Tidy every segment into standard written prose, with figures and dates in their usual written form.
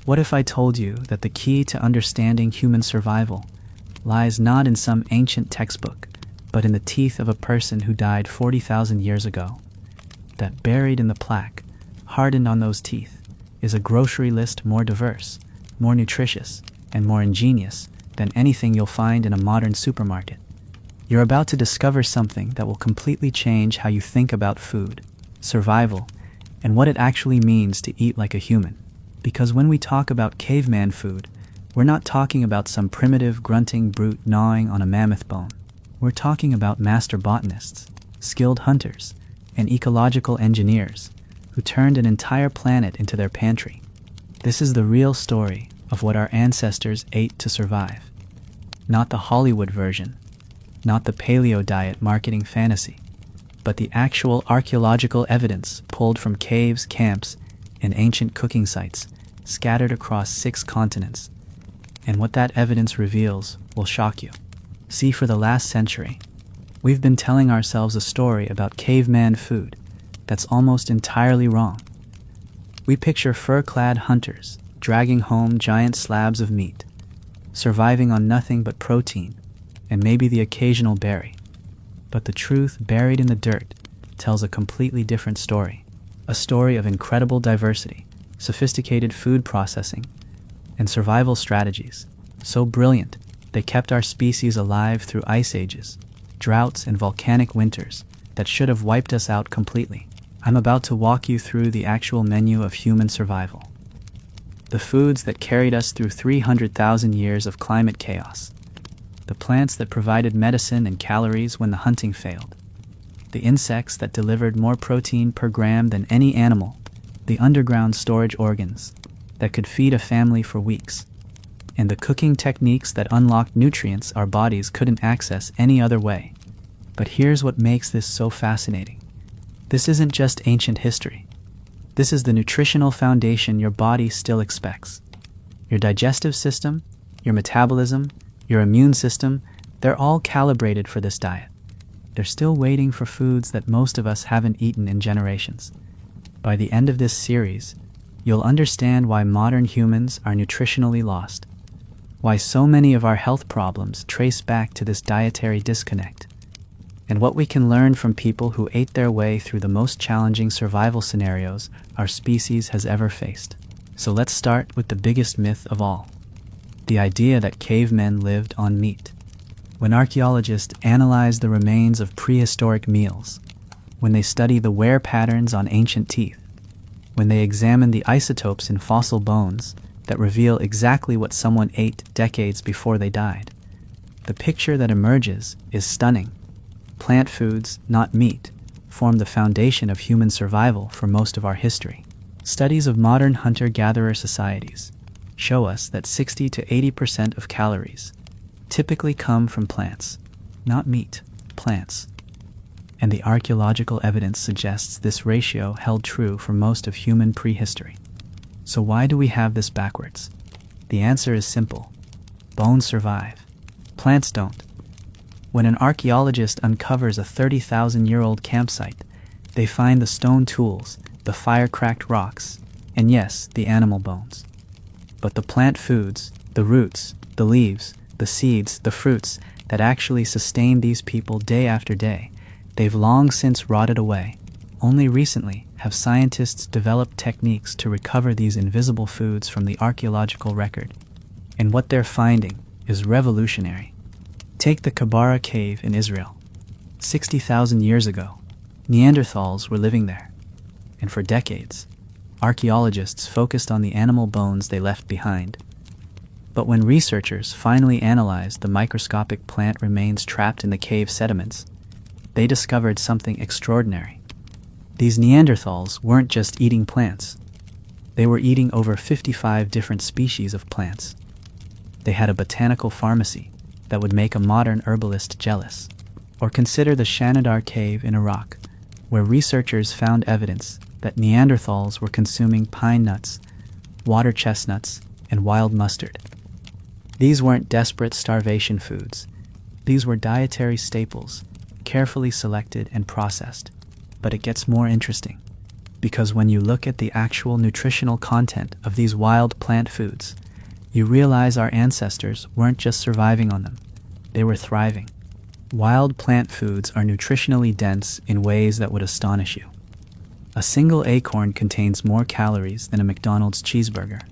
What if I told you that the key to understanding human survival lies not in some ancient textbook, but in the teeth of a person who died 40,000 years ago? That buried in the plaque, hardened on those teeth, is a grocery list more diverse, more nutritious, and more ingenious than anything you'll find in a modern supermarket. You're about to discover something that will completely change how you think about food, survival, and what it actually means to eat like a human. Because when we talk about caveman food, we're not talking about some primitive grunting brute gnawing on a mammoth bone. We're talking about master botanists, skilled hunters, and ecological engineers who turned an entire planet into their pantry. This is the real story of what our ancestors ate to survive. Not the Hollywood version, not the paleo diet marketing fantasy, but the actual archaeological evidence pulled from caves, camps, and ancient cooking sites scattered across 6 continents. And what that evidence reveals will shock you. See, for the last century, we've been telling ourselves a story about caveman food that's almost entirely wrong. We picture fur-clad hunters dragging home giant slabs of meat, surviving on nothing but protein and maybe the occasional berry. But the truth buried in the dirt tells a completely different story. A story of incredible diversity, sophisticated food processing, and survival strategies, so brilliant they kept our species alive through ice ages, droughts, and volcanic winters that should have wiped us out completely. I'm about to walk you through the actual menu of human survival. The foods that carried us through 300,000 years of climate chaos. The plants that provided medicine and calories when the hunting failed. The insects that delivered more protein per gram than any animal. The underground storage organs that could feed a family for weeks. And the cooking techniques that unlocked nutrients our bodies couldn't access any other way. But here's what makes this so fascinating. This isn't just ancient history. This is the nutritional foundation your body still expects. Your digestive system, your metabolism, your immune system, they're all calibrated for this diet. They're still waiting for foods that most of us haven't eaten in generations. By the end of this series, you'll understand why modern humans are nutritionally lost, why so many of our health problems trace back to this dietary disconnect, and what we can learn from people who ate their way through the most challenging survival scenarios our species has ever faced. So let's start with the biggest myth of all, the idea that cavemen lived on meat. When archaeologists analyze the remains of prehistoric meals, when they study the wear patterns on ancient teeth, when they examine the isotopes in fossil bones that reveal exactly what someone ate decades before they died, the picture that emerges is stunning. Plant foods, not meat, form the foundation of human survival for most of our history. Studies of modern hunter-gatherer societies show us that 60 to 80% of calories typically come from plants, not meat, plants. And the archaeological evidence suggests this ratio held true for most of human prehistory. So why do we have this backwards? The answer is simple. Bones survive. Plants don't. When an archaeologist uncovers a 30,000-year-old campsite, they find the stone tools, the fire-cracked rocks, and yes, the animal bones. But the plant foods, the roots, the leaves, the seeds, the fruits that actually sustain these people day after day, they've long since rotted away. Only recently have scientists developed techniques to recover these invisible foods from the archaeological record. And what they're finding is revolutionary. Take the Kabara cave in Israel. 60,000 years ago, Neanderthals were living there. And for decades, archaeologists focused on the animal bones they left behind. But when researchers finally analyzed the microscopic plant remains trapped in the cave sediments, they discovered something extraordinary. These Neanderthals weren't just eating plants. They were eating over 55 different species of plants. They had a botanical pharmacy that would make a modern herbalist jealous. Or consider the Shanidar cave in Iraq, where researchers found evidence that Neanderthals were consuming pine nuts, water chestnuts, and wild mustard. These weren't desperate starvation foods. These were dietary staples, carefully selected and processed. But it gets more interesting. because when you look at the actual nutritional content of these wild plant foods, you realize our ancestors weren't just surviving on them, they were thriving. Wild plant foods are nutritionally dense in ways that would astonish you. A single acorn contains more calories than a McDonald's cheeseburger.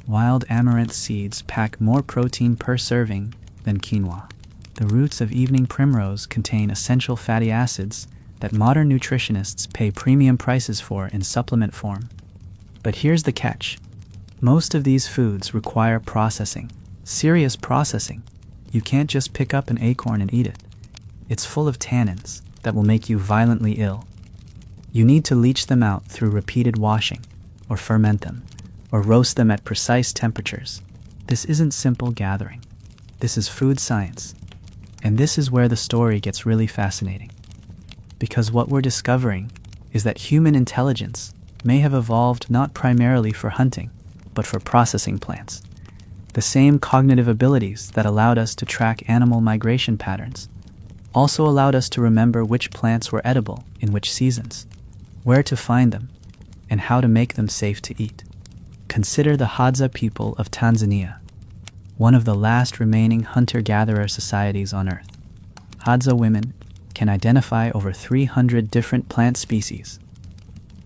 Wild amaranth seeds pack more protein per serving than quinoa. The roots of evening primrose contain essential fatty acids that modern nutritionists pay premium prices for in supplement form. But here's the catch. Most of these foods require processing, serious processing. You can't just pick up an acorn and eat it. It's full of tannins that will make you violently ill. You need to leach them out through repeated washing, or ferment them, or roast them at precise temperatures. This isn't simple gathering. This is food science. And this is where the story gets really fascinating. Because what we're discovering is that human intelligence may have evolved not primarily for hunting, but for processing plants. The same cognitive abilities that allowed us to track animal migration patterns also allowed us to remember which plants were edible in which seasons, where to find them, and how to make them safe to eat. Consider the Hadza people of Tanzania, one of the last remaining hunter-gatherer societies on Earth. Hadza women can identify over 300 different plant species.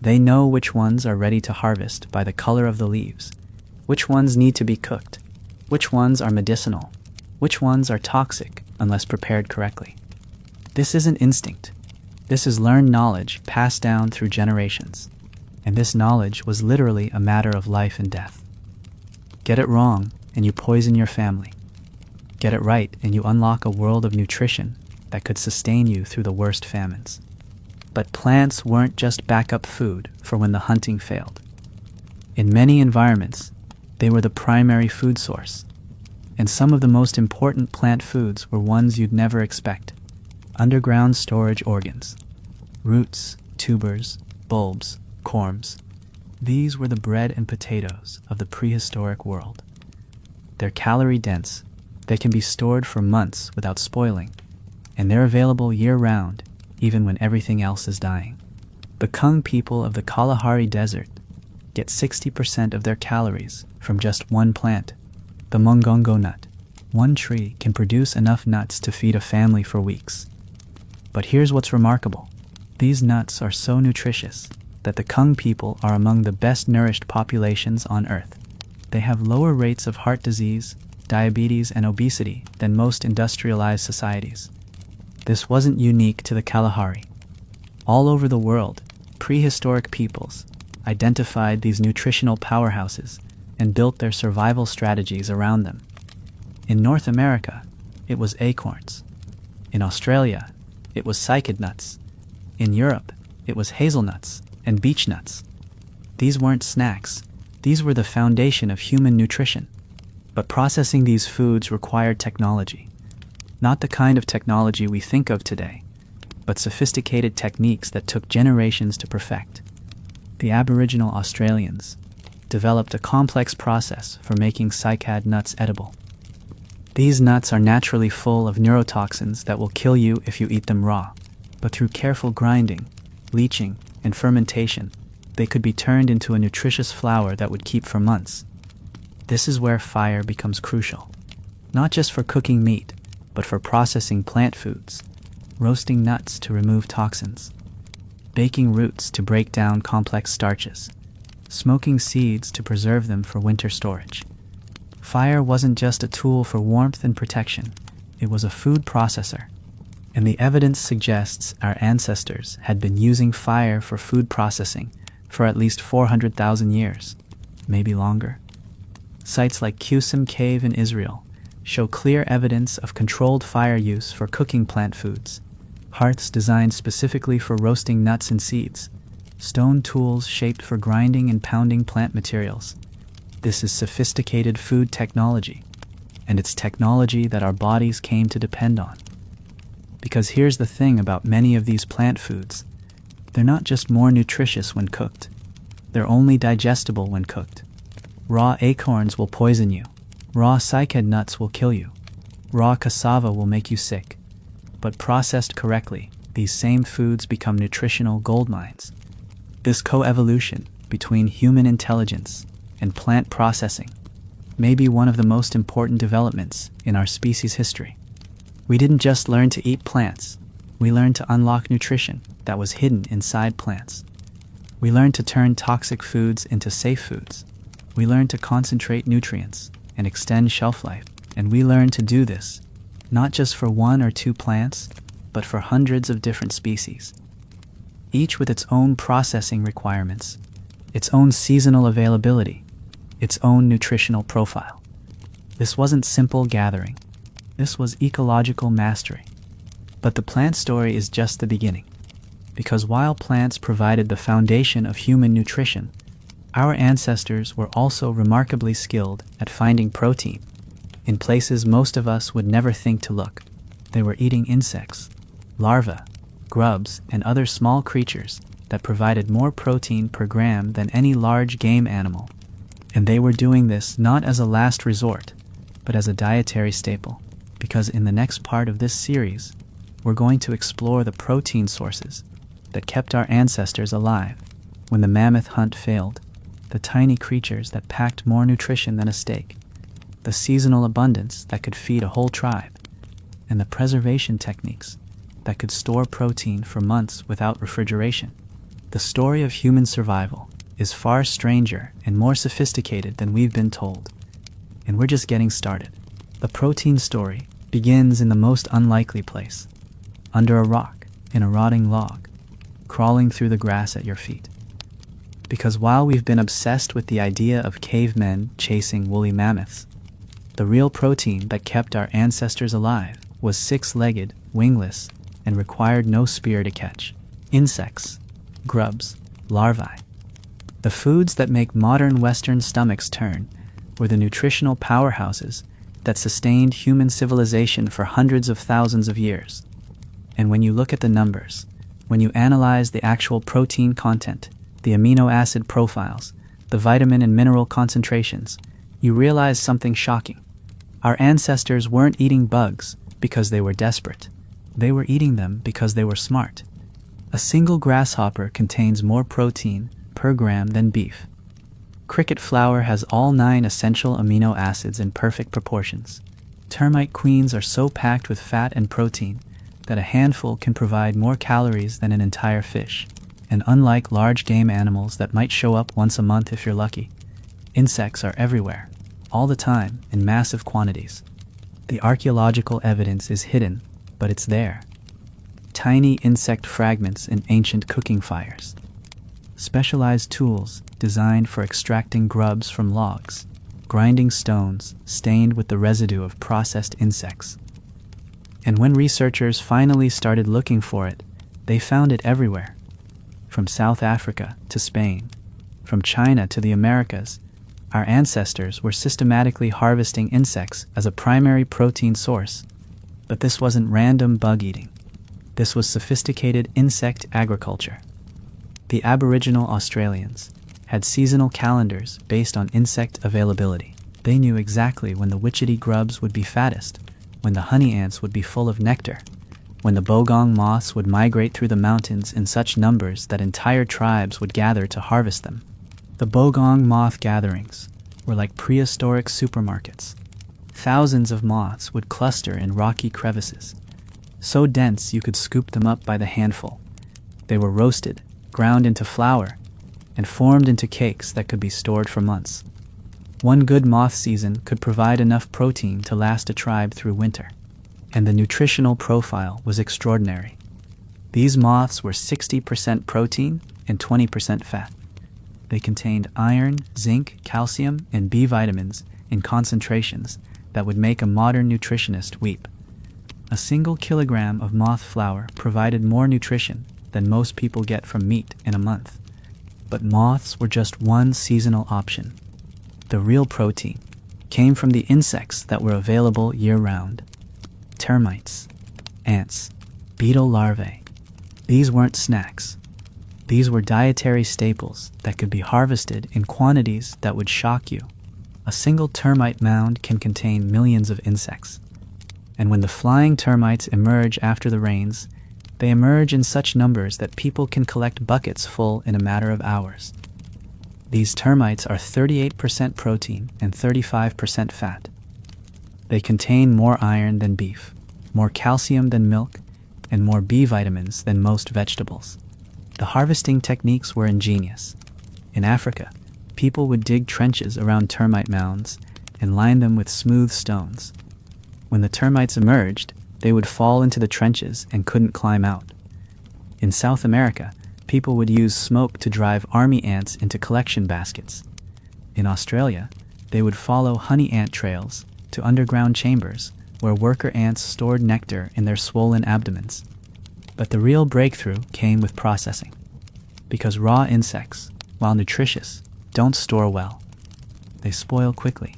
They know which ones are ready to harvest by the color of the leaves, which ones need to be cooked, which ones are medicinal, which ones are toxic unless prepared correctly. This isn't instinct. This is learned knowledge passed down through generations, and this knowledge was literally a matter of life and death. Get it wrong, and you poison your family. Get it right, and you unlock a world of nutrition that could sustain you through the worst famines. But plants weren't just backup food for when the hunting failed. In many environments, they were the primary food source, and some of the most important plant foods were ones you'd never expect. Underground storage organs, roots, tubers, bulbs, corms. These were the bread and potatoes of the prehistoric world. They're calorie-dense, they can be stored for months without spoiling, and they're available year-round, even when everything else is dying. The Kung people of the Kalahari Desert get 60% of their calories from just one plant, the mungongo nut. One tree can produce enough nuts to feed a family for weeks. But here's what's remarkable. These nuts are so nutritious that the Kung people are among the best nourished populations on Earth. They have lower rates of heart disease, diabetes, and obesity than most industrialized societies. This wasn't unique to the Kalahari. All over the world, prehistoric peoples identified these nutritional powerhouses and built their survival strategies around them. In North America, it was acorns. In Australia, it was cycad nuts. In Europe, it was hazelnuts and beech nuts. These weren't snacks. These were the foundation of human nutrition. But processing these foods required technology. Not the kind of technology we think of today, but sophisticated techniques that took generations to perfect. The Aboriginal Australians developed a complex process for making cycad nuts edible. These nuts are naturally full of neurotoxins that will kill you if you eat them raw, but through careful grinding, leaching, and fermentation, they could be turned into a nutritious flour that would keep for months. This is where fire becomes crucial, not just for cooking meat, but for processing plant foods, roasting nuts to remove toxins, baking roots to break down complex starches, smoking seeds to preserve them for winter storage. Fire wasn't just a tool for warmth and protection, it was a food processor. And the evidence suggests our ancestors had been using fire for food processing for at least 400,000 years, maybe longer. Sites like Qusim Cave in Israel show clear evidence of controlled fire use for cooking plant foods. Hearths designed specifically for roasting nuts and seeds. Stone tools shaped for grinding and pounding plant materials. This is sophisticated food technology, and it's technology that our bodies came to depend on. Because here's the thing about many of these plant foods. They're not just more nutritious when cooked. They're only digestible when cooked. Raw acorns will poison you. Raw cycad nuts will kill you. Raw cassava will make you sick. But processed correctly, these same foods become nutritional gold mines. This coevolution between human intelligence and plant processing may be one of the most important developments in our species' history. We didn't just learn to eat plants, we learned to unlock nutrition that was hidden inside plants. We learned to turn toxic foods into safe foods. We learned to concentrate nutrients and extend shelf life. And we learned to do this not just for one or two plants, but for hundreds of different species, each with its own processing requirements, its own seasonal availability, its own nutritional profile. This wasn't simple gathering. This was ecological mastery. But the plant story is just the beginning, because while plants provided the foundation of human nutrition, our ancestors were also remarkably skilled at finding protein in places most of us would never think to look. They were eating insects, larvae, grubs, and other small creatures that provided more protein per gram than any large game animal. And they were doing this not as a last resort, but as a dietary staple, because in the next part of this series, we're going to explore the protein sources that kept our ancestors alive when the mammoth hunt failed, the tiny creatures that packed more nutrition than a steak, the seasonal abundance that could feed a whole tribe, and the preservation techniques that could store protein for months without refrigeration. The story of human survival is far stranger and more sophisticated than we've been told, and we're just getting started. The protein story begins in the most unlikely place, under a rock, in a rotting log, crawling through the grass at your feet. Because while we've been obsessed with the idea of cavemen chasing woolly mammoths, the real protein that kept our ancestors alive was six-legged, wingless, and required no spear to catch. Insects, grubs, larvae. The foods that make modern Western stomachs turn were the nutritional powerhouses that sustained human civilization for hundreds of thousands of years. And when you look at the numbers, when you analyze the actual protein content, the amino acid profiles, the vitamin and mineral concentrations, you realize something shocking. Our ancestors weren't eating bugs because they were desperate. They were eating them because they were smart. A single grasshopper contains more protein per gram than beef. Cricket flour has all 9 essential amino acids in perfect proportions. Termite queens are so packed with fat and protein that a handful can provide more calories than an entire fish. And unlike large game animals that might show up once a month if you're lucky, insects are everywhere, all the time, in massive quantities. The archaeological evidence is hidden, but it's there. Tiny insect fragments in ancient cooking fires. Specialized tools designed for extracting grubs from logs. Grinding stones stained with the residue of processed insects. And when researchers finally started looking for it, they found it everywhere. From South Africa to Spain, from China to the Americas, our ancestors were systematically harvesting insects as a primary protein source. But this wasn't random bug eating. This was sophisticated insect agriculture. The Aboriginal Australians had seasonal calendars based on insect availability. They knew exactly when the witchetty grubs would be fattest, when the honey ants would be full of nectar, when the bogong moths would migrate through the mountains in such numbers that entire tribes would gather to harvest them. The bogong moth gatherings were like prehistoric supermarkets. Thousands of moths would cluster in rocky crevices, so dense you could scoop them up by the handful. They were roasted, ground into flour, and formed into cakes that could be stored for months. One good moth season could provide enough protein to last a tribe through winter. And the nutritional profile was extraordinary. These moths were 60% protein and 20% fat. They contained iron, zinc, calcium, and B vitamins in concentrations that would make a modern nutritionist weep. A single kilogram of moth flour provided more nutrition than most people get from meat in a month. But moths were just one seasonal option. The real protein came from the insects that were available year-round. Termites, ants, beetle larvae. These weren't snacks. These were dietary staples that could be harvested in quantities that would shock you. A single termite mound can contain millions of insects. And when the flying termites emerge after the rains, They emerge in such numbers that people can collect buckets full in a matter of hours. These termites are 38% protein and 35% fat. They contain more iron than beef, more calcium than milk, and more B vitamins than most vegetables. The harvesting techniques were ingenious. In Africa, people would dig trenches around termite mounds and line them with smooth stones. When the termites emerged, they would fall into the trenches and couldn't climb out. In South America, people would use smoke to drive army ants into collection baskets. In Australia, they would follow honey ant trails to underground chambers where worker ants stored nectar in their swollen abdomens. But the real breakthrough came with processing. Because raw insects, while nutritious, don't store well. They spoil quickly.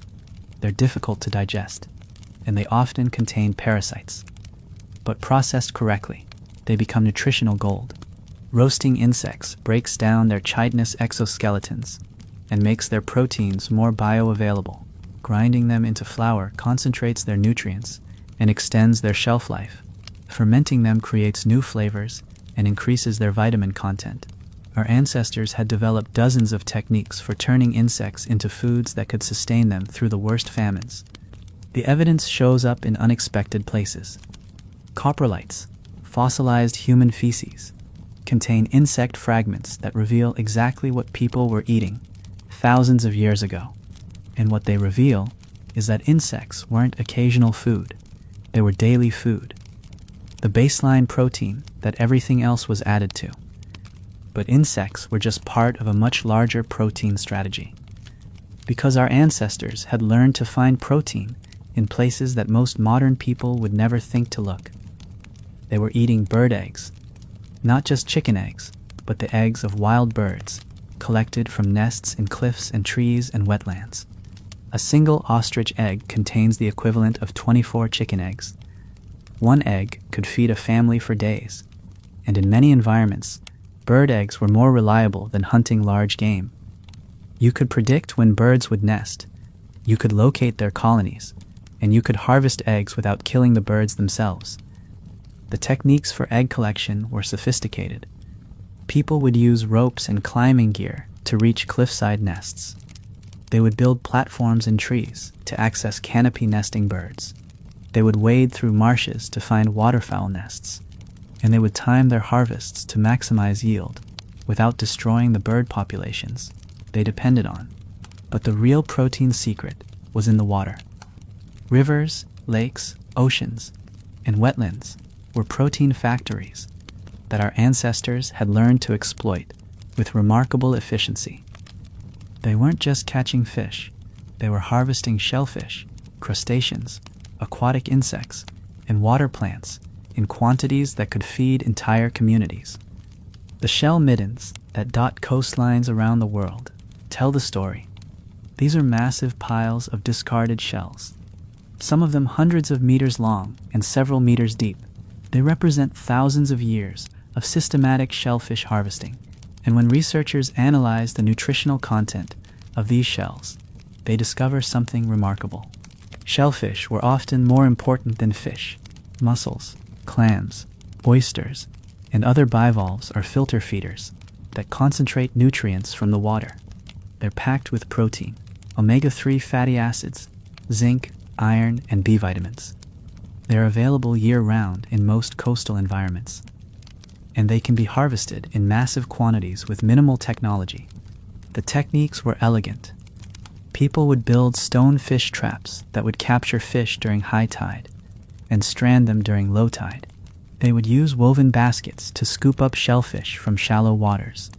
They're difficult to digest, and they often contain parasites. But processed correctly, they become nutritional gold. Roasting insects breaks down their chitinous exoskeletons and makes their proteins more bioavailable. Grinding them into flour concentrates their nutrients and extends their shelf life. Fermenting them creates new flavors and increases their vitamin content. Our ancestors had developed dozens of techniques for turning insects into foods that could sustain them through the worst famines. The evidence shows up in unexpected places. Coprolites, fossilized human feces, contain insect fragments that reveal exactly what people were eating thousands of years ago. And what they reveal is that insects weren't occasional food. They were daily food. The baseline protein that everything else was added to. But insects were just part of a much larger protein strategy. Because our ancestors had learned to find protein in places that most modern people would never think to look. They were eating bird eggs, not just chicken eggs, but the eggs of wild birds, collected from nests in cliffs and trees and wetlands. A single ostrich egg contains the equivalent of 24 chicken eggs. One egg could feed a family for days, and in many environments, bird eggs were more reliable than hunting large game. You could predict when birds would nest, you could locate their colonies, and you could harvest eggs without killing the birds themselves. The techniques for egg collection were sophisticated. People would use ropes and climbing gear to reach cliffside nests. They would build platforms in trees to access canopy nesting birds. They would wade through marshes to find waterfowl nests, and they would time their harvests to maximize yield without destroying the bird populations they depended on. But the real protein secret was in the water. Rivers, lakes, oceans, and wetlands were protein factories that our ancestors had learned to exploit with remarkable efficiency. They weren't just catching fish, they were harvesting shellfish, crustaceans, aquatic insects, and water plants in quantities that could feed entire communities. The shell middens that dot coastlines around the world tell the story. These are massive piles of discarded shells, some of them hundreds of meters long and several meters deep. They represent thousands of years of systematic shellfish harvesting, and when researchers analyze the nutritional content of these shells, they discover something remarkable. Shellfish were often more important than fish. Mussels, clams, oysters, and other bivalves are filter feeders that concentrate nutrients from the water. They're packed with protein, omega-3 fatty acids, zinc, iron, and B vitamins. They're available year-round in most coastal environments, and they can be harvested in massive quantities with minimal technology. The techniques were elegant. People would build stone fish traps that would capture fish during high tide and strand them during low tide. They would use woven baskets to scoop up shellfish from shallow waters.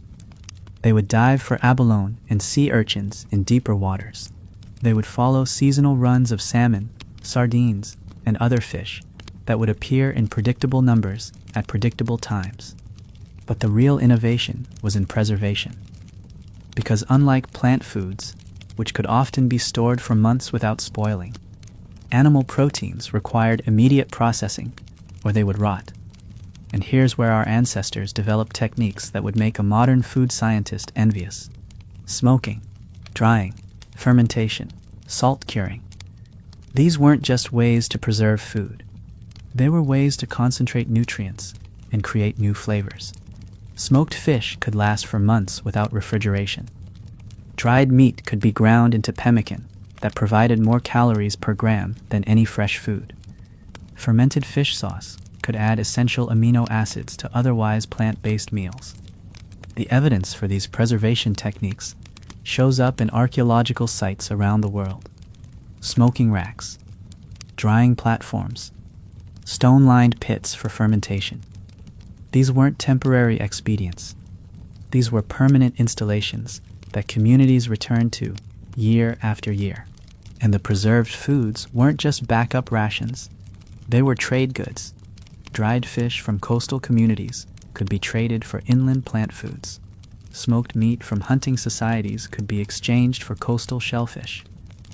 They would dive for abalone and sea urchins in deeper waters. They would follow seasonal runs of salmon, sardines, and other fish that would appear in predictable numbers at predictable times. But the real innovation was in preservation. Because unlike plant foods, which could often be stored for months without spoiling, animal proteins required immediate processing or they would rot. And here's where our ancestors developed techniques that would make a modern food scientist envious. Smoking, drying, fermentation, salt curing. These weren't just ways to preserve food. They were ways to concentrate nutrients and create new flavors. Smoked fish could last for months without refrigeration. Dried meat could be ground into pemmican that provided more calories per gram than any fresh food. Fermented fish sauce could add essential amino acids to otherwise plant-based meals. The evidence for these preservation techniques shows up in archaeological sites around the world. Smoking racks, drying platforms, stone-lined pits for fermentation. These weren't temporary expedients. These were permanent installations that communities returned to year after year. And the preserved foods weren't just backup rations. They were trade goods. Dried fish from coastal communities could be traded for inland plant foods. Smoked meat from hunting societies could be exchanged for coastal shellfish.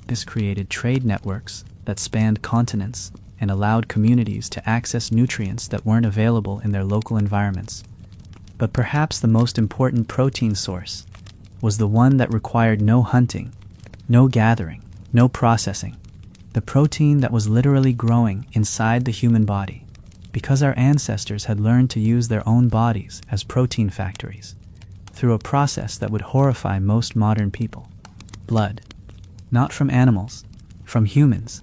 This created trade networks that spanned continents and allowed communities to access nutrients that weren't available in their local environments. But perhaps the most important protein source was the one that required no hunting, no gathering, no processing. The protein that was literally growing inside the human body, because our ancestors had learned to use their own bodies as protein factories, through a process that would horrify most modern people. Blood. Not from animals, from humans.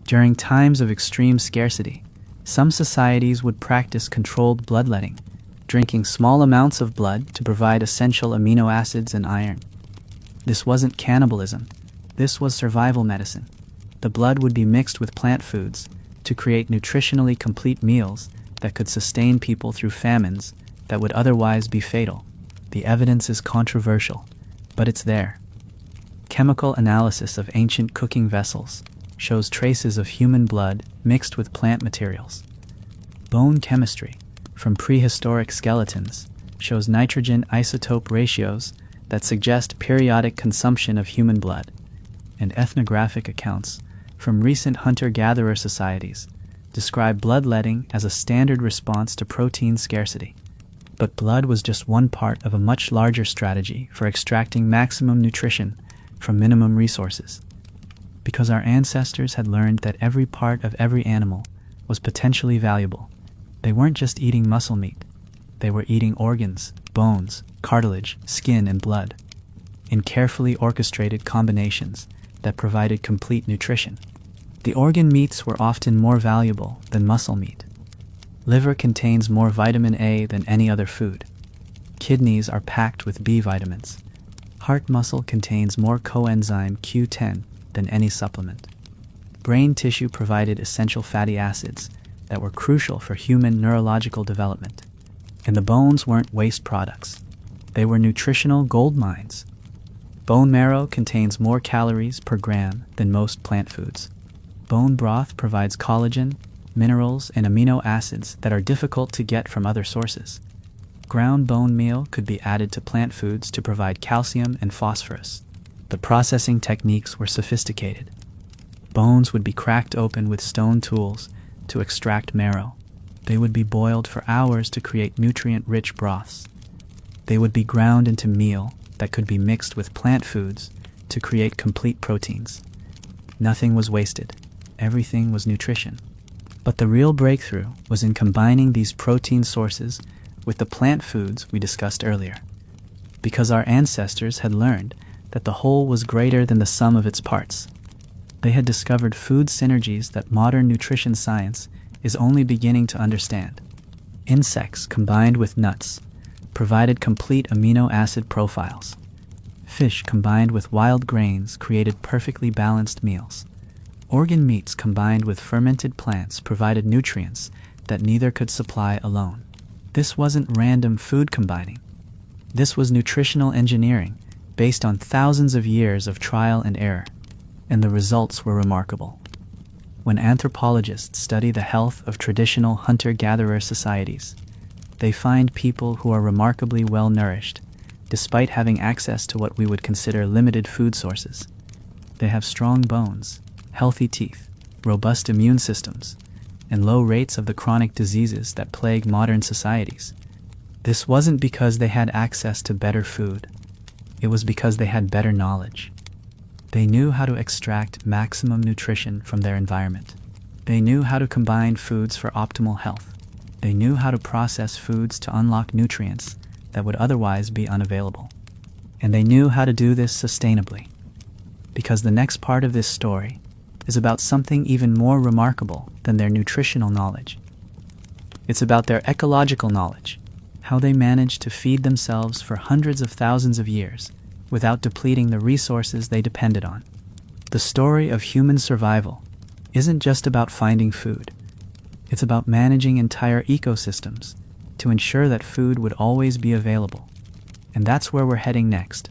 During times of extreme scarcity, some societies would practice controlled bloodletting, drinking small amounts of blood to provide essential amino acids and iron. This wasn't cannibalism. This was survival medicine. The blood would be mixed with plant foods to create nutritionally complete meals that could sustain people through famines that would otherwise be fatal. The evidence is controversial, but it's there. Chemical analysis of ancient cooking vessels shows traces of human blood mixed with plant materials. Bone chemistry from prehistoric skeletons shows nitrogen isotope ratios that suggest periodic consumption of human blood, and ethnographic accounts from recent hunter-gatherer societies describe bloodletting as a standard response to protein scarcity. But blood was just one part of a much larger strategy for extracting maximum nutrition from minimum resources. Because our ancestors had learned that every part of every animal was potentially valuable, they weren't just eating muscle meat. They were eating organs, bones, cartilage, skin, and blood, in carefully orchestrated combinations that provided complete nutrition. The organ meats were often more valuable than muscle meat. Liver contains more vitamin A than any other food. Kidneys are packed with B vitamins. Heart muscle contains more coenzyme Q10 than any supplement. Brain tissue provided essential fatty acids that were crucial for human neurological development. And the bones weren't waste products. They were nutritional gold mines. Bone marrow contains more calories per gram than most plant foods. Bone broth provides collagen, minerals, and amino acids that are difficult to get from other sources. Ground bone meal could be added to plant foods to provide calcium and phosphorus. The processing techniques were sophisticated. Bones would be cracked open with stone tools to extract marrow. They would be boiled for hours to create nutrient-rich broths. They would be ground into meal that could be mixed with plant foods to create complete proteins. Nothing was wasted. Everything was nutrition. But the real breakthrough was in combining these protein sources with the plant foods we discussed earlier. Because our ancestors had learned that the whole was greater than the sum of its parts. They had discovered food synergies that modern nutrition science is only beginning to understand. Insects combined with nuts provided complete amino acid profiles. Fish combined with wild grains created perfectly balanced meals. Organ meats combined with fermented plants provided nutrients that neither could supply alone. This wasn't random food combining. This was nutritional engineering based on thousands of years of trial and error, and the results were remarkable. When anthropologists study the health of traditional hunter-gatherer societies, they find people who are remarkably well-nourished, despite having access to what we would consider limited food sources. They have strong bones, healthy teeth, robust immune systems, and low rates of the chronic diseases that plague modern societies. This wasn't because they had access to better food. It was because they had better knowledge. They knew how to extract maximum nutrition from their environment. They knew how to combine foods for optimal health. They knew how to process foods to unlock nutrients that would otherwise be unavailable. And they knew how to do this sustainably. Because the next part of this story is about something even more remarkable than their nutritional knowledge. It's about their ecological knowledge, how they managed to feed themselves for hundreds of thousands of years without depleting the resources they depended on. The story of human survival isn't just about finding food. It's about managing entire ecosystems to ensure that food would always be available. And that's where we're heading next.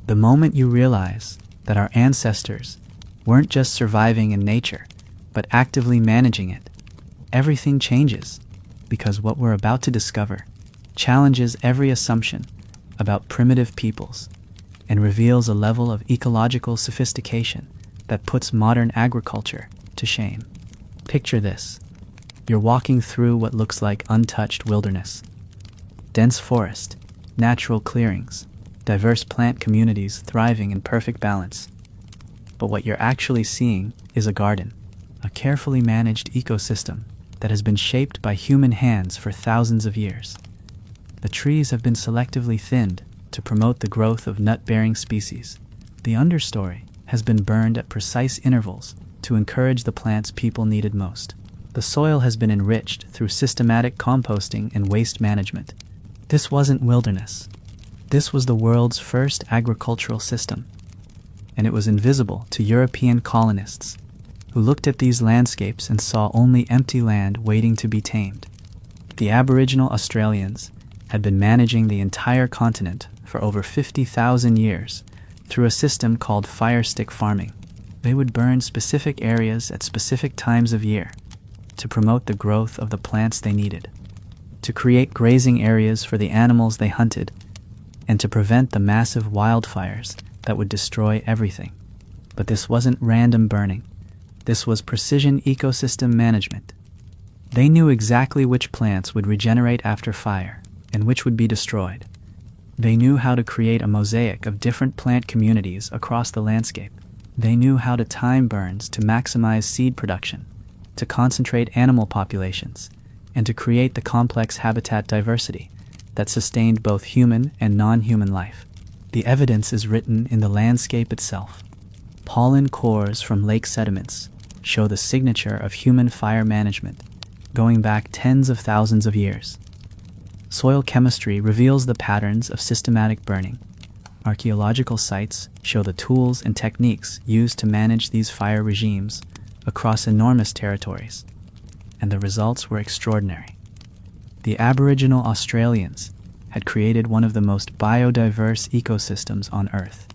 The moment you realize that our ancestors weren't just surviving in nature, but actively managing it, everything changes, because what we're about to discover challenges every assumption about primitive peoples and reveals a level of ecological sophistication that puts modern agriculture to shame. Picture this. You're walking through what looks like untouched wilderness. Dense forest, natural clearings, diverse plant communities thriving in perfect balance. But what you're actually seeing is a garden, a carefully managed ecosystem that has been shaped by human hands for thousands of years. The trees have been selectively thinned to promote the growth of nut-bearing species. The understory has been burned at precise intervals to encourage the plants people needed most. The soil has been enriched through systematic composting and waste management. This wasn't wilderness. This was the world's first agricultural system, and it was invisible to European colonists who looked at these landscapes and saw only empty land waiting to be tamed. The Aboriginal Australians had been managing the entire continent for over 50,000 years through a system called fire stick farming. They would burn specific areas at specific times of year to promote the growth of the plants they needed, to create grazing areas for the animals they hunted, and to prevent the massive wildfires that would destroy everything. But this wasn't random burning. This was precision ecosystem management. They knew exactly which plants would regenerate after fire and which would be destroyed. They knew how to create a mosaic of different plant communities across the landscape. They knew how to time burns to maximize seed production, to concentrate animal populations, and to create the complex habitat diversity that sustained both human and non-human life. The evidence is written in the landscape itself. Pollen cores from lake sediments show the signature of human fire management, going back tens of thousands of years. Soil chemistry reveals the patterns of systematic burning. Archaeological sites show the tools and techniques used to manage these fire regimes across enormous territories, and the results were extraordinary. The Aboriginal Australians had created one of the most biodiverse ecosystems on Earth.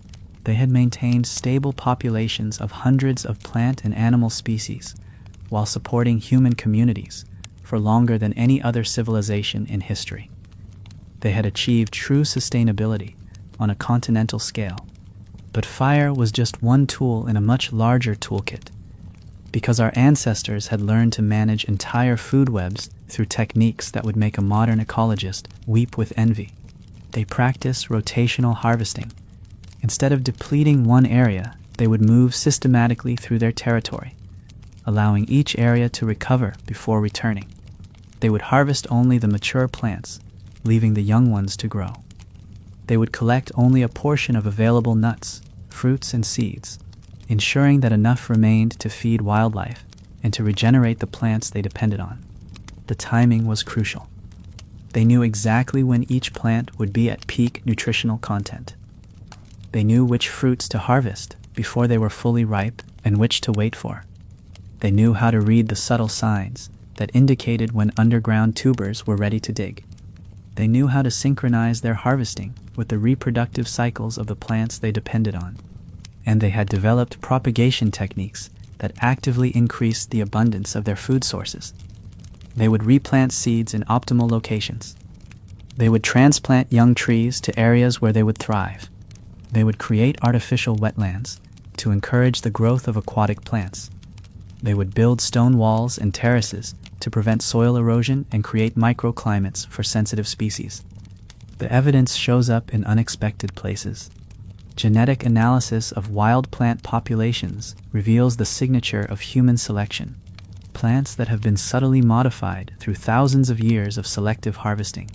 They had maintained stable populations of hundreds of plant and animal species while supporting human communities for longer than any other civilization in history. They had achieved true sustainability on a continental scale. But fire was just one tool in a much larger toolkit. Because our ancestors had learned to manage entire food webs through techniques that would make a modern ecologist weep with envy. They practiced rotational harvesting. Instead of depleting one area, they would move systematically through their territory, allowing each area to recover before returning. They would harvest only the mature plants, leaving the young ones to grow. They would collect only a portion of available nuts, fruits, and seeds, ensuring that enough remained to feed wildlife and to regenerate the plants they depended on. The timing was crucial. They knew exactly when each plant would be at peak nutritional content. They knew which fruits to harvest before they were fully ripe and which to wait for. They knew how to read the subtle signs that indicated when underground tubers were ready to dig. They knew how to synchronize their harvesting with the reproductive cycles of the plants they depended on. And they had developed propagation techniques that actively increased the abundance of their food sources. They would replant seeds in optimal locations. They would transplant young trees to areas where they would thrive. They would create artificial wetlands to encourage the growth of aquatic plants. They would build stone walls and terraces to prevent soil erosion and create microclimates for sensitive species. The evidence shows up in unexpected places. Genetic analysis of wild plant populations reveals the signature of human selection. plants that have been subtly modified through thousands of years of selective harvesting,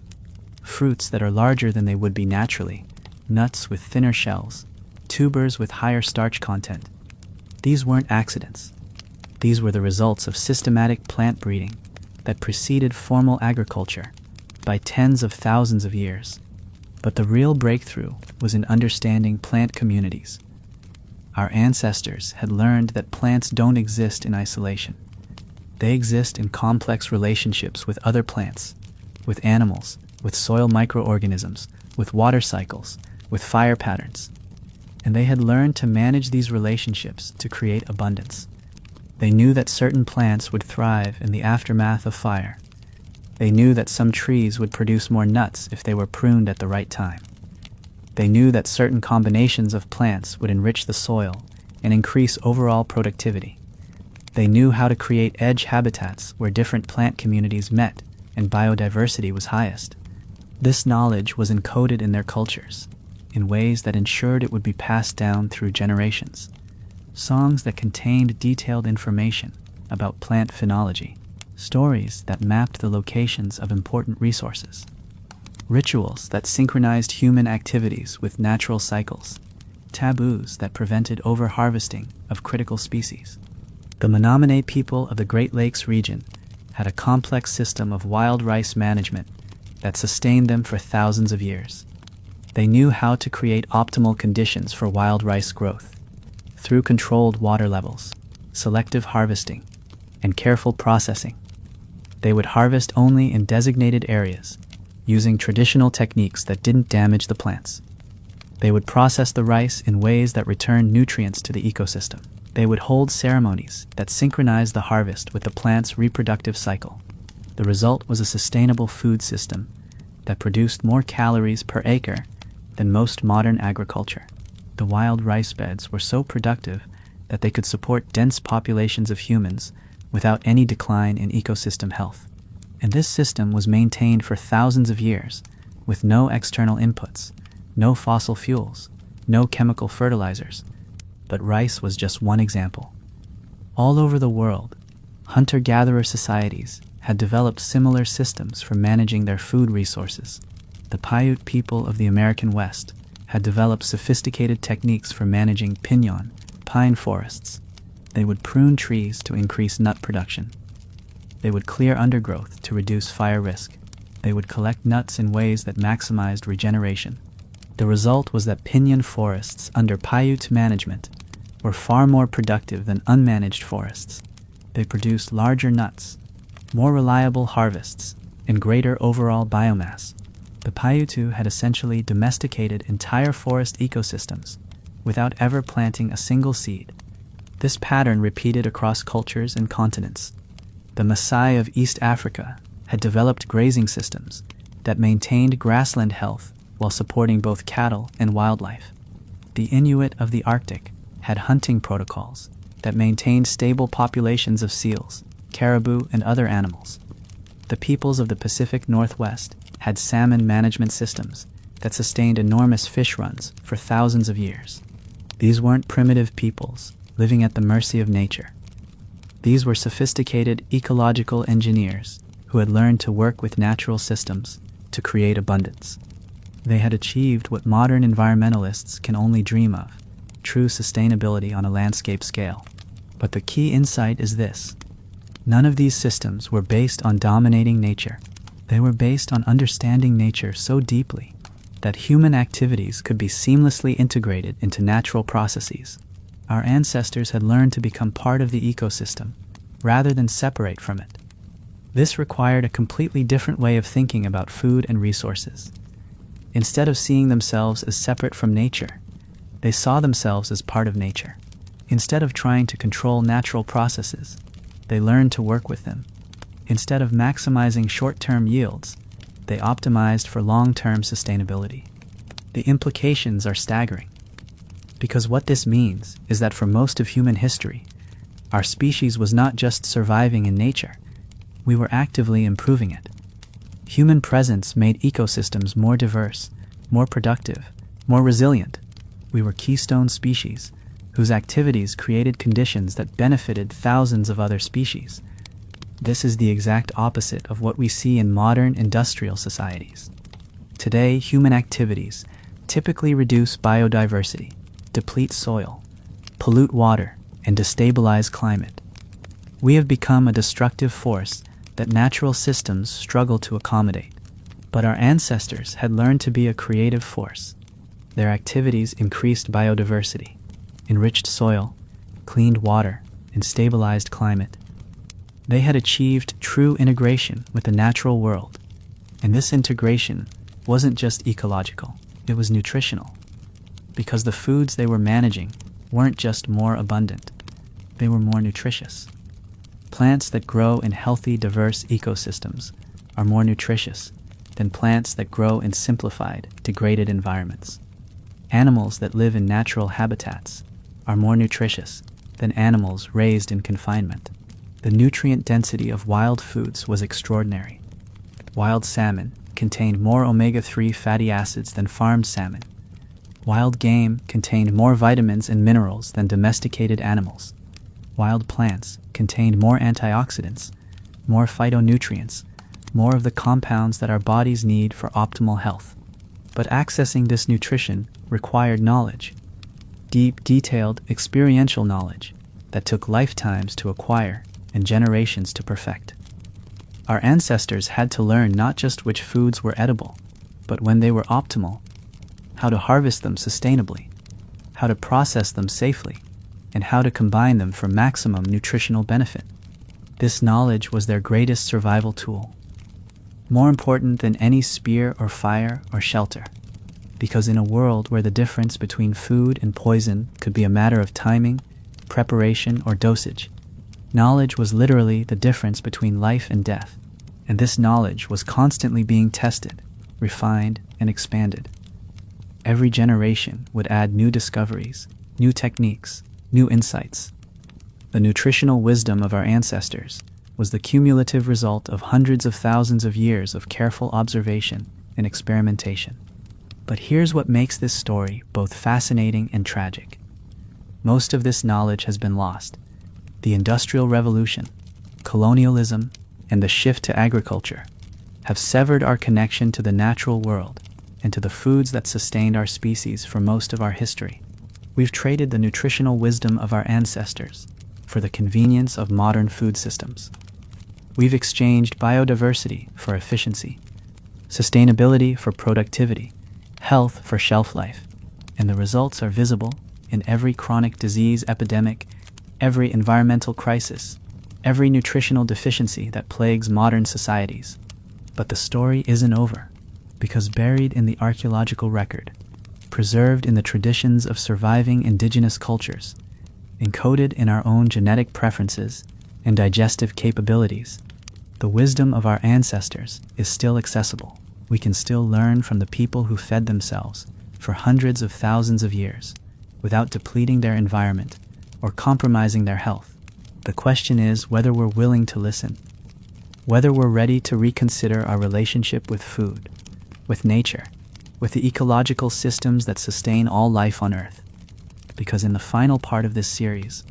fruits that are larger than they would be naturally, nuts with thinner shells, tubers with higher starch content. These weren't accidents. These were the results of systematic plant breeding that preceded formal agriculture by tens of thousands of years. But the real breakthrough was in understanding plant communities. Our ancestors had learned that plants don't exist in isolation. They exist in complex relationships with other plants, with animals, with soil microorganisms, with water cycles, with fire patterns. And they had learned to manage these relationships to create abundance. They knew that certain plants would thrive in the aftermath of fire. They knew that some trees would produce more nuts if they were pruned at the right time. They knew that certain combinations of plants would enrich the soil and increase overall productivity. They knew how to create edge habitats where different plant communities met and biodiversity was highest. This knowledge was encoded in their cultures in ways that ensured it would be passed down through generations. Songs that contained detailed information about plant phenology, stories that mapped the locations of important resources, rituals that synchronized human activities with natural cycles, taboos that prevented over-harvesting of critical species. The Menominee people of the Great Lakes region had a complex system of wild rice management that sustained them for thousands of years. They knew how to create optimal conditions for wild rice growth through controlled water levels, selective harvesting, and careful processing. They would harvest only in designated areas, using traditional techniques that didn't damage the plants. They would process the rice in ways that returned nutrients to the ecosystem. They would hold ceremonies that synchronized the harvest with the plant's reproductive cycle. The result was a sustainable food system that produced more calories per acre than most modern agriculture. The wild rice beds were so productive that they could support dense populations of humans without any decline in ecosystem health. And this system was maintained for thousands of years with no external inputs, no fossil fuels, no chemical fertilizers. But rice was just one example. All over the world, hunter-gatherer societies had developed similar systems for managing their food resources. The Paiute people of the American West had developed sophisticated techniques for managing piñon, pine forests. They would prune trees to increase nut production. They would clear undergrowth to reduce fire risk. They would collect nuts in ways that maximized regeneration. The result was that piñon forests under Paiute management were far more productive than unmanaged forests. They produced larger nuts, more reliable harvests, and greater overall biomass. The Paiute had essentially domesticated entire forest ecosystems without ever planting a single seed. This pattern repeated across cultures and continents. The Maasai of East Africa had developed grazing systems that maintained grassland health while supporting both cattle and wildlife. The Inuit of the Arctic had hunting protocols that maintained stable populations of seals, caribou, and other animals. The peoples of the Pacific Northwest had salmon management systems that sustained enormous fish runs for thousands of years. These weren't primitive peoples living at the mercy of nature. These were sophisticated ecological engineers who had learned to work with natural systems to create abundance. They had achieved what modern environmentalists can only dream of, true sustainability on a landscape scale. But the key insight is this: none of these systems were based on dominating nature. They were based on understanding nature so deeply that human activities could be seamlessly integrated into natural processes. Our ancestors had learned to become part of the ecosystem rather than separate from it. This required a completely different way of thinking about food and resources. Instead of seeing themselves as separate from nature, they saw themselves as part of nature. Instead of trying to control natural processes, they learned to work with them. Instead of maximizing short-term yields, they optimized for long-term sustainability. The implications are staggering, because what this means is that for most of human history, our species was not just surviving in nature, we were actively improving it. Human presence made ecosystems more diverse, more productive, more resilient. We were keystone species whose activities created conditions that benefited thousands of other species. This is the exact opposite of what we see in modern industrial societies. Today, human activities typically reduce biodiversity, deplete soil, pollute water, and destabilize climate. We have become a destructive force that natural systems struggle to accommodate. But our ancestors had learned to be a creative force. Their activities increased biodiversity, enriched soil, cleaned water, and stabilized climate. They had achieved true integration with the natural world, and this integration wasn't just ecological, it was nutritional, because the foods they were managing weren't just more abundant, they were more nutritious. Plants that grow in healthy, diverse ecosystems are more nutritious than plants that grow in simplified, degraded environments. Animals that live in natural habitats are more nutritious than animals raised in confinement. The nutrient density of wild foods was extraordinary. Wild salmon contained more omega-3 fatty acids than farmed salmon. Wild game contained more vitamins and minerals than domesticated animals. Wild plants contained more antioxidants, more phytonutrients, more of the compounds that our bodies need for optimal health. But accessing this nutrition required knowledge, deep, detailed, experiential knowledge that took lifetimes to acquire and generations to perfect. Our ancestors had to learn not just which foods were edible, but when they were optimal, how to harvest them sustainably, how to process them safely, and how to combine them for maximum nutritional benefit. This knowledge was their greatest survival tool, more important than any spear or fire or shelter, because in a world where the difference between food and poison could be a matter of timing, preparation, or dosage, knowledge was literally the difference between life and death, and this knowledge was constantly being tested, refined, and expanded. Every generation would add new discoveries, new techniques, new insights. The nutritional wisdom of our ancestors was the cumulative result of hundreds of thousands of years of careful observation and experimentation. But here's what makes this story both fascinating and tragic. Most of this knowledge has been lost. The Industrial Revolution, colonialism, and the shift to agriculture have severed our connection to the natural world and to the foods that sustained our species for most of our history. We've traded the nutritional wisdom of our ancestors for the convenience of modern food systems. We've exchanged biodiversity for efficiency, sustainability for productivity, health for shelf life, and the results are visible in every chronic disease epidemic, every environmental crisis, every nutritional deficiency that plagues modern societies. But the story isn't over, because buried in the archaeological record, preserved in the traditions of surviving indigenous cultures, encoded in our own genetic preferences and digestive capabilities, the wisdom of our ancestors is still accessible. We can still learn from the people who fed themselves for hundreds of thousands of years without depleting their environment or compromising their health. The question is whether we're willing to listen, whether we're ready to reconsider our relationship with food, with nature, with the ecological systems that sustain all life on Earth. Because in the final part of this series,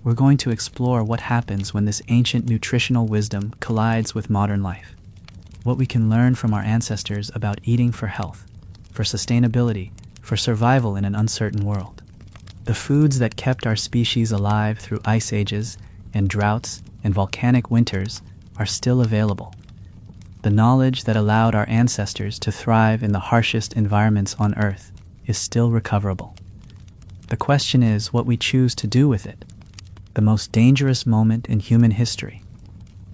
we're going to explore what happens when this ancient nutritional wisdom collides with modern life. What we can learn from our ancestors about eating for health, for sustainability, for survival in an uncertain world. The foods that kept our species alive through ice ages and droughts and volcanic winters are still available. The knowledge that allowed our ancestors to thrive in the harshest environments on Earth is still recoverable. The question is what we choose to do with it. The most dangerous moment in human history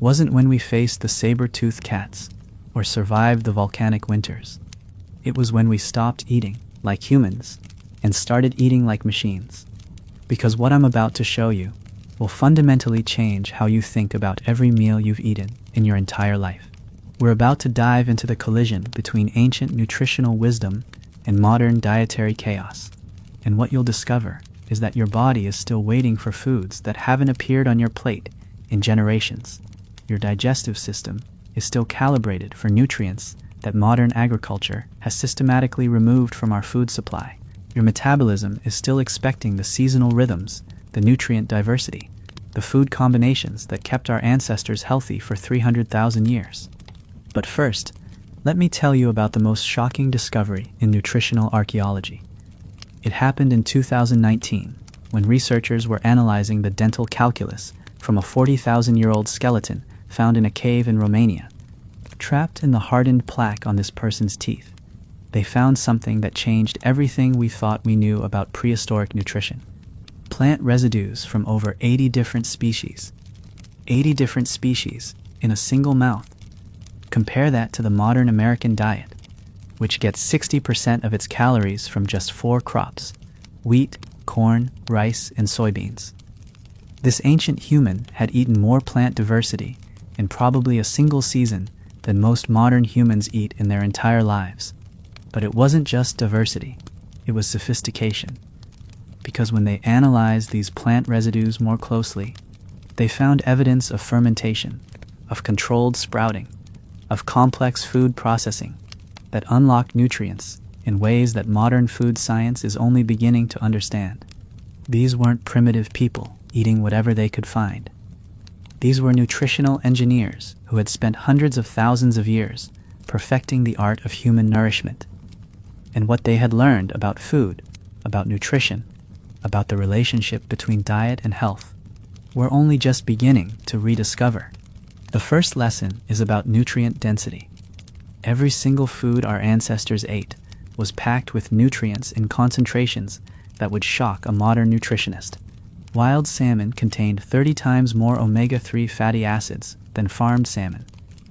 wasn't when we faced the saber-toothed cats or survived the volcanic winters. It was when we stopped eating like humans and started eating like machines. Because what I'm about to show you will fundamentally change how you think about every meal you've eaten in your entire life. We're about to dive into the collision between ancient nutritional wisdom and modern dietary chaos. And what you'll discover is that your body is still waiting for foods that haven't appeared on your plate in generations. Your digestive system is still calibrated for nutrients that modern agriculture has systematically removed from our food supply. Your metabolism is still expecting the seasonal rhythms, the nutrient diversity, the food combinations that kept our ancestors healthy for 300,000 years. But first, let me tell you about the most shocking discovery in nutritional archaeology. It happened in 2019, when researchers were analyzing the dental calculus from a 40,000-year-old skeleton found in a cave in Romania. Trapped in the hardened plaque on this person's teeth, they found something that changed everything we thought we knew about prehistoric nutrition. Plant residues from over 80 different species. 80 different species in a single mouth. Compare that to the modern American diet, which gets 60% of its calories from just 4 crops: wheat, corn, rice, and soybeans. This ancient human had eaten more plant diversity in probably a single season than most modern humans eat in their entire lives. But it wasn't just diversity, it was sophistication. Because when they analyzed these plant residues more closely, they found evidence of fermentation, of controlled sprouting, of complex food processing that unlocked nutrients in ways that modern food science is only beginning to understand. These weren't primitive people eating whatever they could find. These were nutritional engineers who had spent hundreds of thousands of years perfecting the art of human nourishment. And what they had learned about food, about nutrition, about the relationship between diet and health, we're only just beginning to rediscover. The first lesson is about nutrient density. Every single food our ancestors ate was packed with nutrients in concentrations that would shock a modern nutritionist. Wild salmon contained 30 times more omega-3 fatty acids than farmed salmon.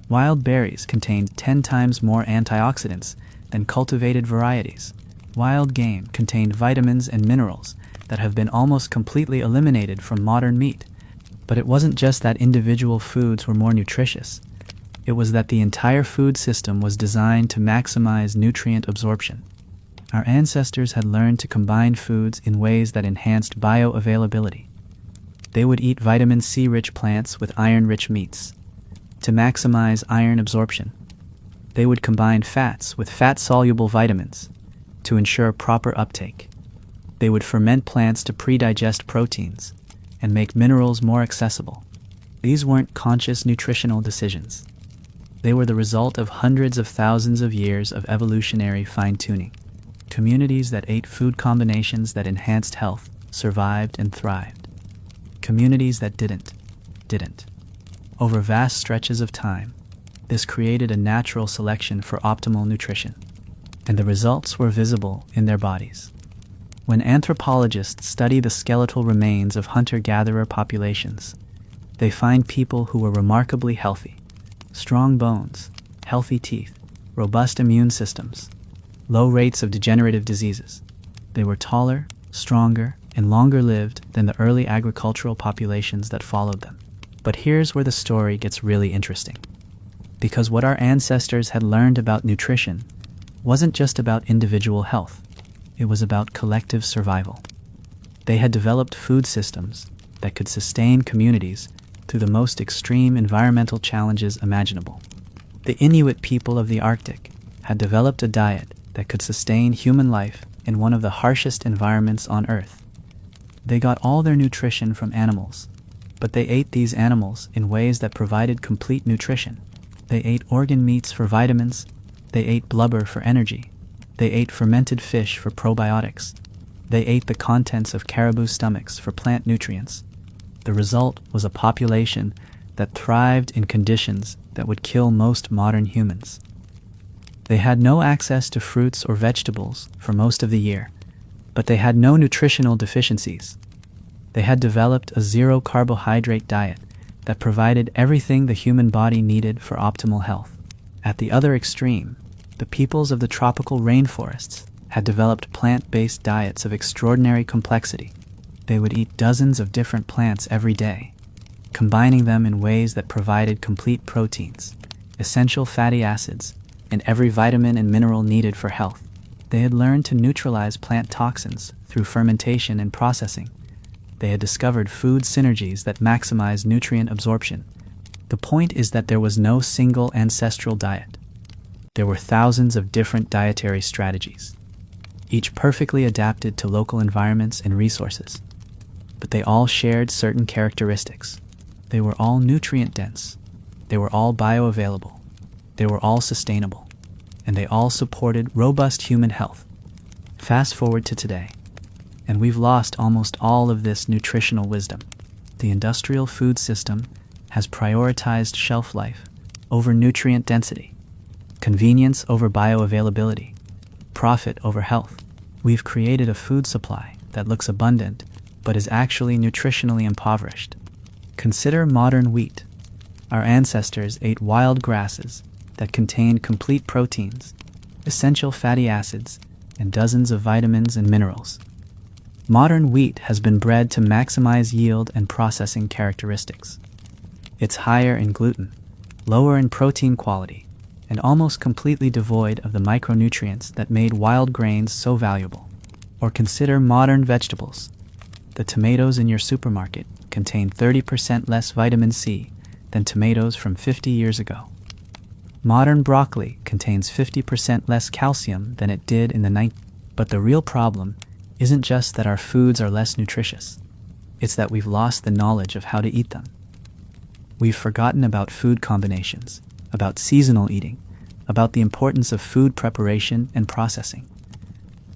Wild berries contained 10 times more antioxidants than cultivated varieties. Wild game contained vitamins and minerals that have been almost completely eliminated from modern meat. But it wasn't just that individual foods were more nutritious. It was that the entire food system was designed to maximize nutrient absorption. Our ancestors had learned to combine foods in ways that enhanced bioavailability. They would eat vitamin C-rich plants with iron-rich meats to maximize iron absorption. They would combine fats with fat-soluble vitamins to ensure proper uptake. They would ferment plants to pre-digest proteins and make minerals more accessible. These weren't conscious nutritional decisions. They were the result of hundreds of thousands of years of evolutionary fine-tuning. Communities that ate food combinations that enhanced health survived and thrived. Communities that didn't. Over vast stretches of time, this created a natural selection for optimal nutrition, and the results were visible in their bodies. When anthropologists study the skeletal remains of hunter-gatherer populations, they find people who were remarkably healthy: strong bones, healthy teeth, robust immune systems, low rates of degenerative diseases. They were taller, stronger, and longer-lived than the early agricultural populations that followed them. But here's where the story gets really interesting. Because what our ancestors had learned about nutrition wasn't just about individual health, it was about collective survival. They had developed food systems that could sustain communities through the most extreme environmental challenges imaginable. The Inuit people of the Arctic had developed a diet that could sustain human life in one of the harshest environments on Earth. They got all their nutrition from animals, but they ate these animals in ways that provided complete nutrition. They ate organ meats for vitamins, they ate blubber for energy, they ate fermented fish for probiotics, they ate the contents of caribou stomachs for plant nutrients. The result was a population that thrived in conditions that would kill most modern humans. They had no access to fruits or vegetables for most of the year, but they had no nutritional deficiencies. They had developed a zero-carbohydrate diet that provided everything the human body needed for optimal health. At the other extreme, the peoples of the tropical rainforests had developed plant-based diets of extraordinary complexity. They would eat dozens of different plants every day, combining them in ways that provided complete proteins, essential fatty acids, and every vitamin and mineral needed for health. They had learned to neutralize plant toxins through fermentation and processing. They had discovered food synergies that maximized nutrient absorption. The point is that there was no single ancestral diet. There were thousands of different dietary strategies, each perfectly adapted to local environments and resources. but they all shared certain characteristics. They were all nutrient-dense. They were all bioavailable. They were all sustainable. And they all supported robust human health. Fast forward to today, and we've lost almost all of this nutritional wisdom. The industrial food system has prioritized shelf life over nutrient density, convenience over bioavailability, profit over health. We've created a food supply that looks abundant but is actually nutritionally impoverished. Consider modern wheat. Our ancestors ate wild grasses that contained complete proteins, essential fatty acids, and dozens of vitamins and minerals. Modern wheat has been bred to maximize yield and processing characteristics. It's higher in gluten, lower in protein quality, and almost completely devoid of the micronutrients that made wild grains so valuable. Or consider modern vegetables. The tomatoes in your supermarket contain 30% less vitamin C than tomatoes from 50 years ago. Modern broccoli contains 50% less calcium than it did in the 90s. But the real problem isn't just that our foods are less nutritious. It's that we've lost the knowledge of how to eat them. We've forgotten about food combinations, about seasonal eating, about the importance of food preparation and processing.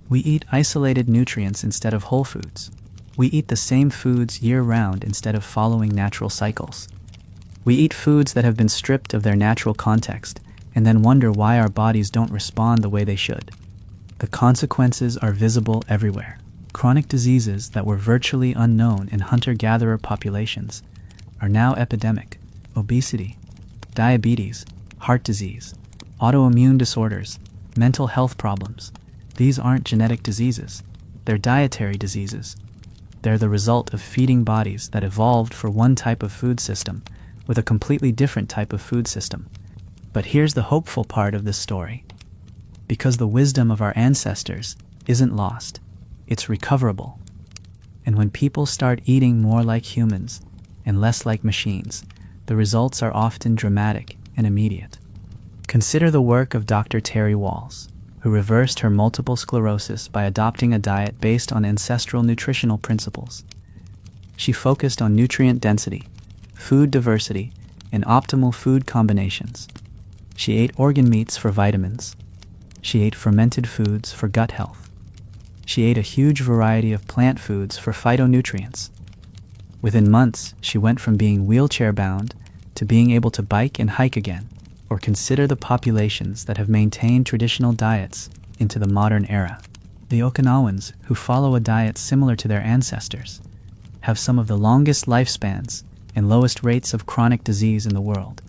We eat isolated nutrients instead of whole foods. We eat the same foods year-round instead of following natural cycles. We eat foods that have been stripped of their natural context and then wonder why our bodies don't respond the way they should. The consequences are visible everywhere. Chronic diseases that were virtually unknown in hunter-gatherer populations are now epidemic. Obesity, diabetes, heart disease, autoimmune disorders, mental health problems. These aren't genetic diseases. They're dietary diseases. They're the result of feeding bodies that evolved for one type of food system with a completely different type of food system. But here's the hopeful part of this story. Because the wisdom of our ancestors isn't lost, it's recoverable. And when people start eating more like humans and less like machines, the results are often dramatic and immediate. Consider the work of Dr. Terry Walls, who reversed her multiple sclerosis by adopting a diet based on ancestral nutritional principles. She focused on nutrient density, food diversity, and optimal food combinations. She ate organ meats for vitamins. She ate fermented foods for gut health. She ate a huge variety of plant foods for phytonutrients. Within months, she went from being wheelchair-bound to being able to bike and hike again. Or consider the populations that have maintained traditional diets into the modern era. The Okinawans, who follow a diet similar to their ancestors, have some of the longest lifespans and lowest rates of chronic disease in the world.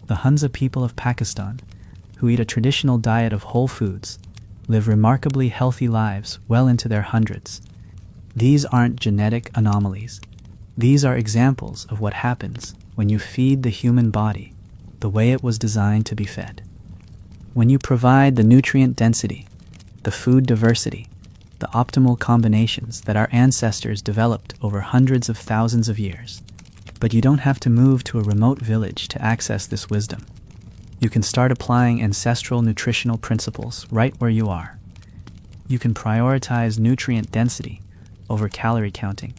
The Hunza people of Pakistan, who eat a traditional diet of whole foods, live remarkably healthy lives well into their hundreds. These aren't genetic anomalies. These are examples of what happens when you feed the human body the way it was designed to be fed. When you provide the nutrient density, the food diversity, the optimal combinations that our ancestors developed over hundreds of thousands of years. But you don't have to move to a remote village to access this wisdom. You can start applying ancestral nutritional principles right where you are. You can prioritize nutrient density over calorie counting.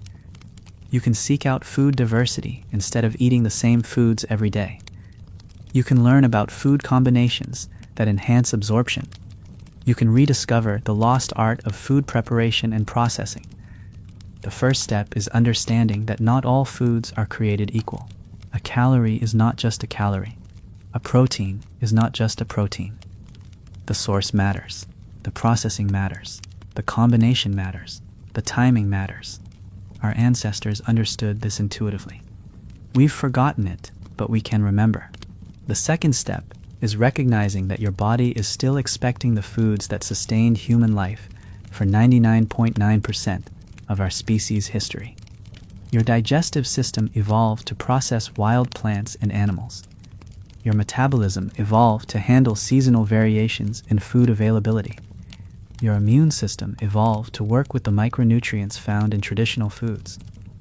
You can seek out food diversity instead of eating the same foods every day. You can learn about food combinations that enhance absorption. You can rediscover the lost art of food preparation and processing. The first step is understanding that not all foods are created equal. A calorie is not just a calorie. A protein is not just a protein. The source matters. The processing matters. The combination matters. The timing matters. Our ancestors understood this intuitively. We've forgotten it, but we can remember. The second step is recognizing that your body is still expecting the foods that sustained human life for 99.9% of our species' history. Your digestive system evolved to process wild plants and animals. Your metabolism evolved to handle seasonal variations in food availability. Your immune system evolved to work with the micronutrients found in traditional foods.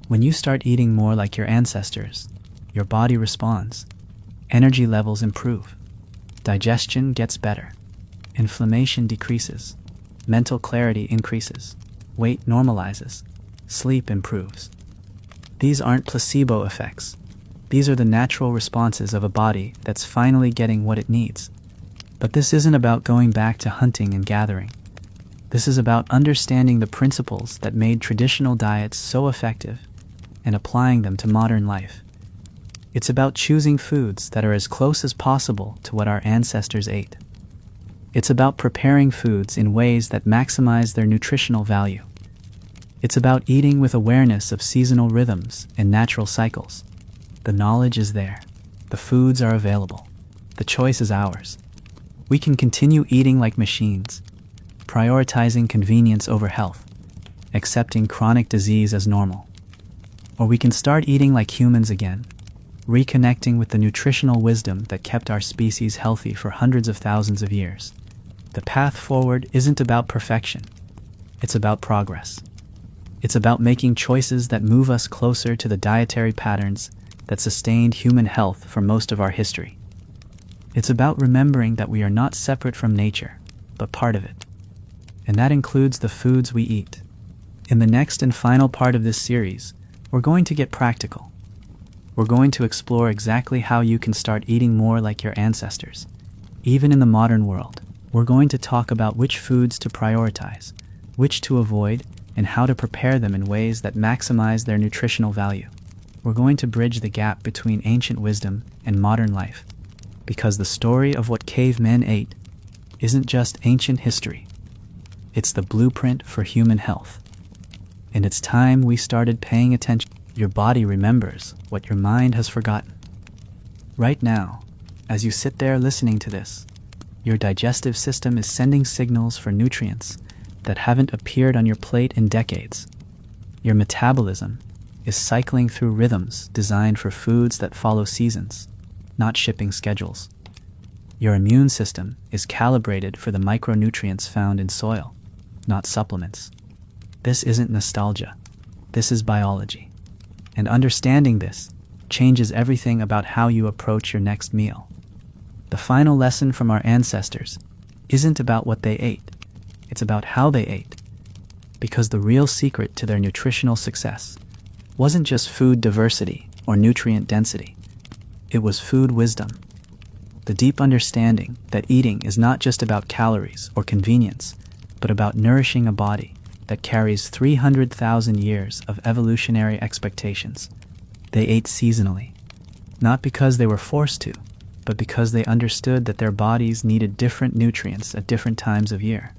When you start eating more like your ancestors, your body responds. Energy levels improve. Digestion gets better. Inflammation decreases. Mental clarity increases. Weight normalizes. Sleep improves. These aren't placebo effects. These are the natural responses of a body that's finally getting what it needs. But this isn't about going back to hunting and gathering. This is about understanding the principles that made traditional diets so effective and applying them to modern life. It's about choosing foods that are as close as possible to what our ancestors ate. It's about preparing foods in ways that maximize their nutritional value. It's about eating with awareness of seasonal rhythms and natural cycles. The knowledge is there. The foods are available. The choice is ours. We can continue eating like machines, prioritizing convenience over health, accepting chronic disease as normal. Or we can start eating like humans again, reconnecting with the nutritional wisdom that kept our species healthy for hundreds of thousands of years. The path forward isn't about perfection. It's about progress. It's about making choices that move us closer to the dietary patterns that sustained human health for most of our history. It's about remembering that we are not separate from nature, but part of it. And that includes the foods we eat. In the next and final part of this series, we're going to get practical. We're going to explore exactly how you can start eating more like your ancestors. Even in the modern world, we're going to talk about which foods to prioritize, which to avoid, and how to prepare them in ways that maximize their nutritional value. We're going to bridge the gap between ancient wisdom and modern life, because the story of what cavemen ate isn't just ancient history. It's the blueprint for human health. And it's time we started paying attention. Your body remembers what your mind has forgotten. Right now, as you sit there listening to this, your digestive system is sending signals for nutrients that haven't appeared on your plate in decades. Your metabolism is cycling through rhythms designed for foods that follow seasons, not shipping schedules. Your immune system is calibrated for the micronutrients found in soil, not supplements. This isn't nostalgia. This is biology. And understanding this changes everything about how you approach your next meal. The final lesson from our ancestors isn't about what they ate. It's about how they ate. Because the real secret to their nutritional success wasn't just food diversity or nutrient density. It was food wisdom. The deep understanding that eating is not just about calories or convenience, but about nourishing a body that carries 300,000 years of evolutionary expectations. They ate seasonally, not because they were forced to, but because they understood that their bodies needed different nutrients at different times of year.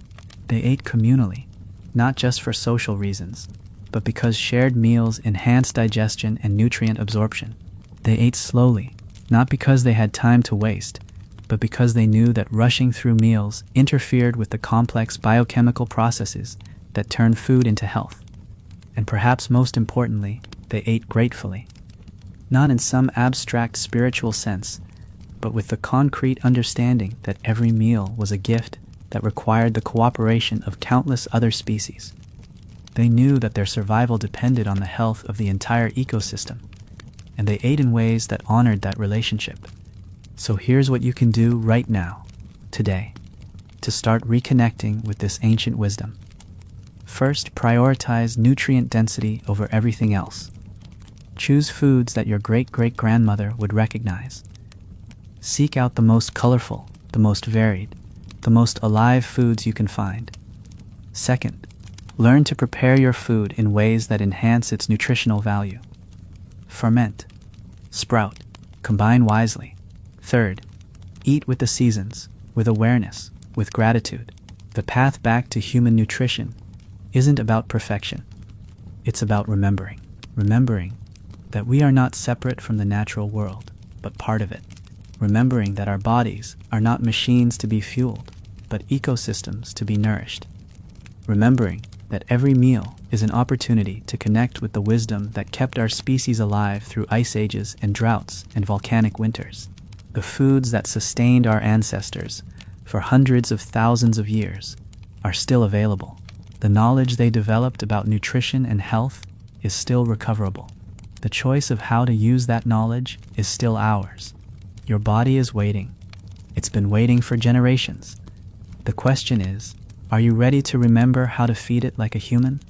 They ate communally, not just for social reasons, but because shared meals enhanced digestion and nutrient absorption. They ate slowly, not because they had time to waste, but because they knew that rushing through meals interfered with the complex biochemical processes that turn food into health. And perhaps most importantly, they ate gratefully. Not in some abstract spiritual sense, but with the concrete understanding that every meal was a gift that required the cooperation of countless other species. They knew that their survival depended on the health of the entire ecosystem, and they ate in ways that honored that relationship. So here's what you can do right now, today, to start reconnecting with this ancient wisdom. First, prioritize nutrient density over everything else. Choose foods that your great-great-grandmother would recognize. Seek out the most colorful, the most varied, the most alive foods you can find. Second, learn to prepare your food in ways that enhance its nutritional value. Ferment, sprout, combine wisely. Third, eat with the seasons, with awareness, with gratitude. The path back to human nutrition isn't about perfection. It's about remembering. Remembering that we are not separate from the natural world, but part of it. Remembering that our bodies are not machines to be fueled, but ecosystems to be nourished. Remembering that every meal is an opportunity to connect with the wisdom that kept our species alive through ice ages and droughts and volcanic winters. The foods that sustained our ancestors for hundreds of thousands of years are still available. The knowledge they developed about nutrition and health is still recoverable. The choice of how to use that knowledge is still ours. Your body is waiting. It's been waiting for generations. The question is, are you ready to remember how to feed it like a human?